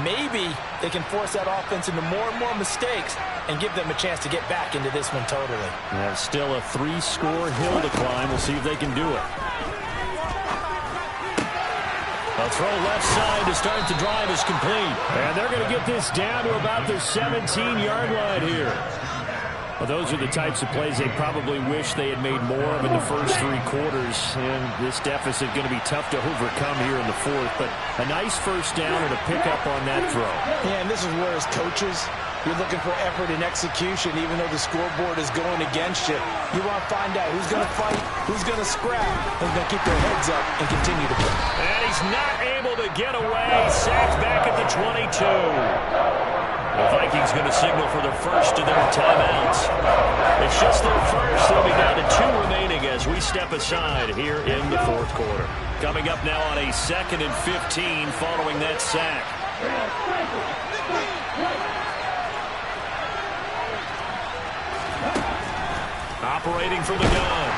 Speaker 6: Maybe they can force that offense into more and more mistakes and give them a chance to get back into this one totally.
Speaker 5: That's still a 3-score hill to climb. We'll see if they can do it. A throw left side to start the drive is complete. And they're going to get this down to about the 17-yard line here. Well, those are the types of plays they probably wish they had made more of in the first 3 quarters. And this deficit going to be tough to overcome here in the fourth. But a nice first down and a pickup on that throw.
Speaker 6: Yeah, and this is where as coaches, you're looking for effort and execution, even though the scoreboard is going against you. You want to find out who's going to fight, who's going to scrap, who's going to keep their heads up and continue to play.
Speaker 3: And he's not able to get away. Sacked back at the 22. The Vikings going to signal for their first of their timeouts. It's just their first. They'll be down to 2 remaining as we step aside here in the fourth quarter. Coming up now on a 2nd and 15 following that sack. Operating from the gun.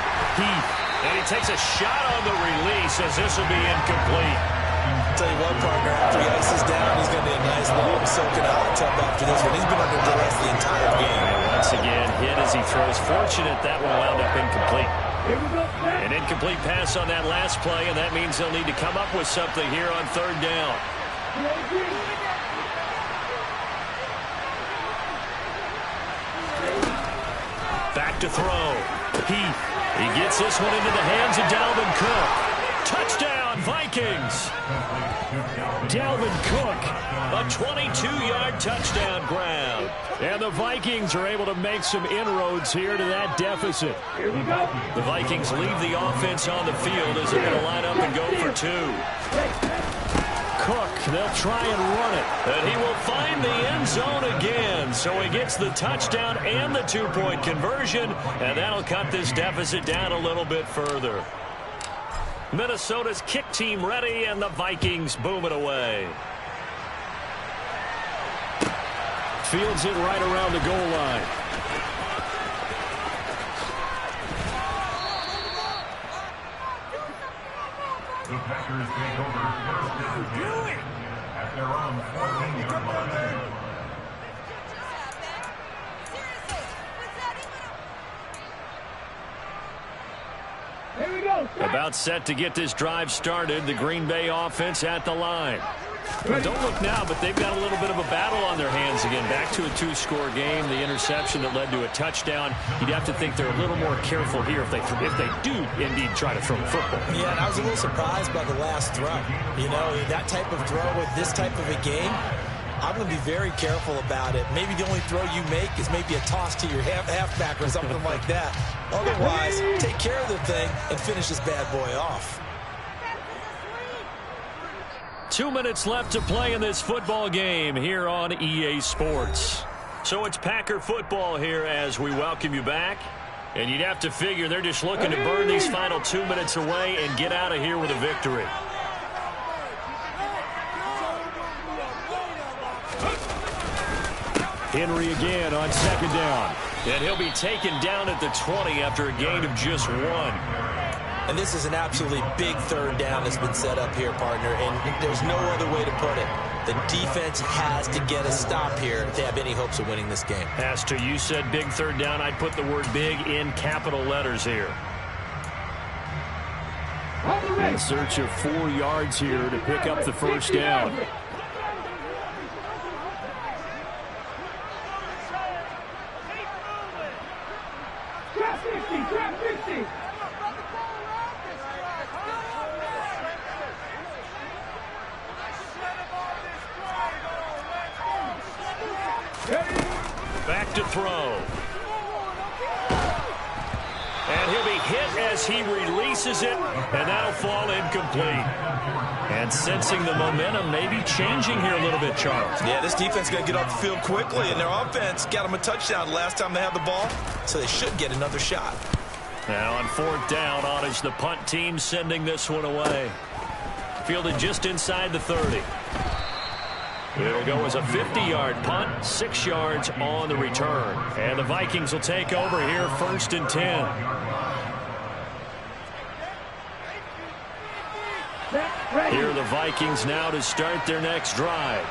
Speaker 3: Heath. And he takes a shot on the release as this will be incomplete.
Speaker 6: I'll tell you what, partner, after he ices down, he's going to be a nice long soaking hot tub after this one. He's been under duress the entire game.
Speaker 3: And once again, hit as he throws. Fortunate that one wound up incomplete. An incomplete pass on that last play, and that means they'll need to come up with something here on 3rd down. Back to throw. Heath. He gets this one into the hands of Dalvin Cook. Touchdown, Vikings.
Speaker 5: Dalvin Cook.
Speaker 3: A 22-yard touchdown grab.
Speaker 5: And the Vikings are able to make some inroads here to that deficit.
Speaker 3: The Vikings leave the offense on the field as they're going to line up and go for 2.
Speaker 5: Cook, they'll try and run it.
Speaker 3: And he will find the end zone again. So he gets the touchdown and the 2-point conversion. And that'll cut this deficit down a little bit further. Minnesota's kick team ready, and the Vikings boom it away.
Speaker 5: Fields it right around the goal line.
Speaker 8: The Packers take over 1st down here at their own 14-yard line.
Speaker 3: About set to get this drive started. The Green Bay offense at the line. Well, don't look now, but they've got a little bit of a battle on their hands again. Back to a 2-score game. The interception that led to a touchdown. You'd have to think they're a little more careful here if they do indeed try to throw the football.
Speaker 6: Yeah, and I was a little surprised by the last throw. You know, that type of throw with this type of a game, I'm going to be very careful about it. Maybe the only throw you make is maybe a toss to your halfback or something like that. Otherwise, take care of the thing and finish this bad boy off.
Speaker 3: 2 minutes left to play in this football game here on EA Sports. So it's Packer football here as we welcome you back. And you'd have to figure they're just looking to burn these final 2 minutes away and get out of here with a victory.
Speaker 5: Henry again on 2nd down.
Speaker 3: And he'll be taken down at the 20 after a gain of just 1.
Speaker 6: And this is an absolutely big 3rd down that's been set up here, partner, and there's no other way to put it. The defense has to get a stop here if they have any hopes of winning this game.
Speaker 3: As to you said big 3rd down, I'd put the word big in capital letters here.
Speaker 5: In search of 4 yards here to pick up the first down.
Speaker 3: Back to throw. And he'll be hit as he releases it, and that'll fall incomplete. And sensing the momentum maybe changing here a little bit, Charles.
Speaker 6: Yeah, this defense is going to get off the field quickly, and their offense got them a touchdown last time they had the ball, so they should get another shot.
Speaker 3: Now on 4th down, on is the punt team sending this one away. Fielded just inside the 30. It'll go as a 50-yard punt, 6 yards on the return. And the Vikings will take over here, 1st and 10. Here are the Vikings now to start their next drive.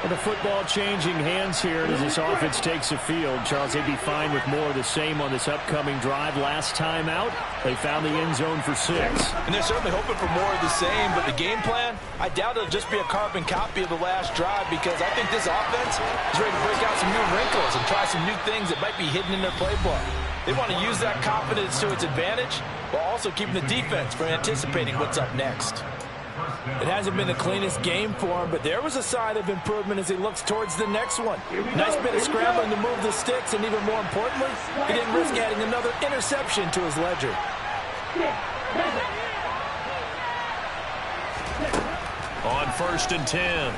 Speaker 3: Well, the football changing hands here as this offense takes the field. Charles, they'd be fine with more of the same on this upcoming drive. Last time out, they found the end zone for 6.
Speaker 6: And they're certainly hoping for more of the same, but the game plan, I doubt it'll just be a carbon copy of the last drive, because I think this offense is ready to break out some new wrinkles and try some new things that might be hidden in their playbook. They want to use that confidence to its advantage while also keeping the defense from anticipating what's up next. It hasn't been the cleanest game for him, but there was a sign of improvement as he looks towards the next one. Nice bit of scrambling to move the sticks, and even more importantly, he didn't risk adding another interception to his ledger.
Speaker 3: On 1st and 10,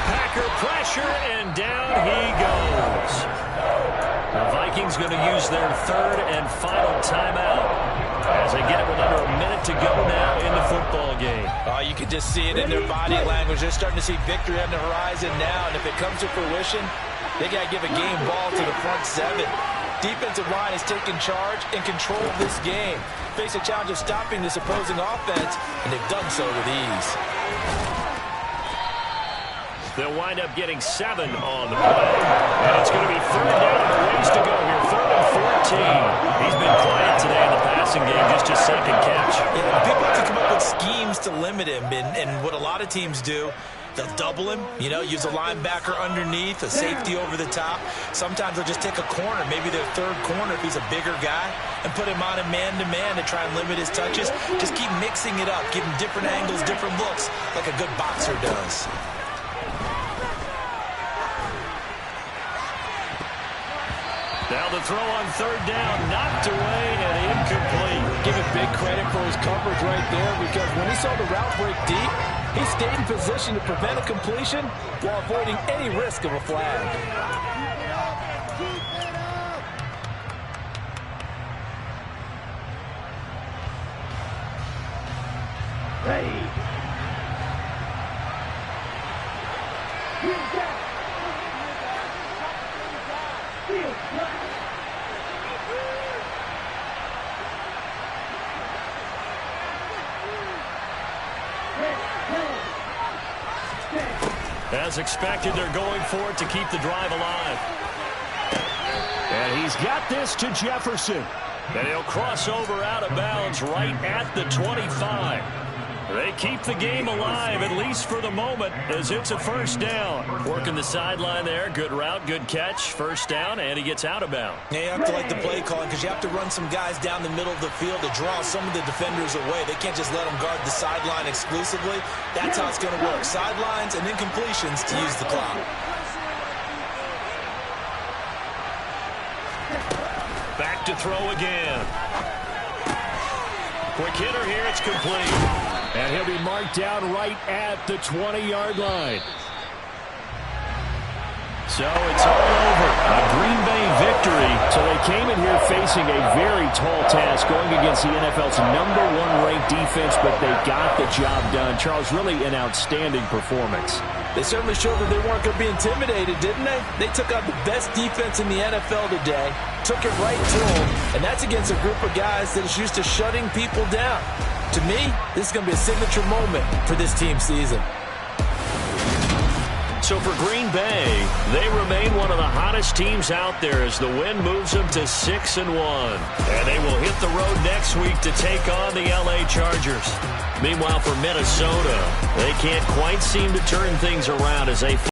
Speaker 3: Packer pressure, and down he goes. The Vikings going to use their 3rd and final timeout as they get it with under a minute to go now in the football game.
Speaker 6: Oh, you can just see it in their body language. They're starting to see victory on the horizon now, and if it comes to fruition, they got to give a game ball to the front 7. Defensive line is taking charge and control of this game. Face a challenge of stopping this opposing offense, and they've done so with ease.
Speaker 3: They'll wind up getting 7 on the play. And it's going to be 3rd down and a ways to go here. 3rd and 14. He's been quiet today in the passing game, just a second catch.
Speaker 4: Yeah, people have to come up with schemes to limit him, and what a lot of teams do, they'll double him, use a linebacker underneath, a safety over the top. Sometimes they'll just take a corner, maybe their 3rd corner if he's a bigger guy, and put him on a man-to-man to try and limit his touches. Just keep mixing it up, give him different angles, different looks, like a good boxer does.
Speaker 3: Now the throw on 3rd down, knocked away and incomplete.
Speaker 6: Give him big credit for his coverage right there, because when he saw the route break deep, he stayed in position to prevent a completion while avoiding any risk of a flag.
Speaker 7: Ready.
Speaker 3: As expected, they're going for it to keep the drive alive.
Speaker 5: And he's got this to Jefferson.
Speaker 3: And he'll cross over out of bounds right at the 25. They keep the game alive, at least for the moment, as it's a 1st down. Working the sideline there. Good route, good catch. 1st down, and he gets out of bounds.
Speaker 4: Yeah, you have to like the play calling, because you have to run some guys down the middle of the field to draw some of the defenders away. They can't just let them guard the sideline exclusively. That's how it's going to work. Sidelines and then completions to use the clock.
Speaker 3: Back to throw again. Quick hitter here, it's complete.
Speaker 5: And he'll be marked down right at the 20-yard line.
Speaker 3: So it's all over.
Speaker 5: A Green Bay victory. So they came in here facing a very tall task, going against the NFL's #1 ranked defense, but they got the job done. Charles, really an outstanding performance.
Speaker 6: They certainly showed that they weren't going to be intimidated, didn't they? They took out the best defense in the NFL today, took it right to them, and that's against a group of guys that is used to shutting people down. To me, this is going to be a signature moment for this team's season.
Speaker 3: So for Green Bay, they remain one of the hottest teams out there as the win moves them to 6-1. And they will hit the road next week to take on the LA Chargers. Meanwhile, for Minnesota, they can't quite seem to turn things around as they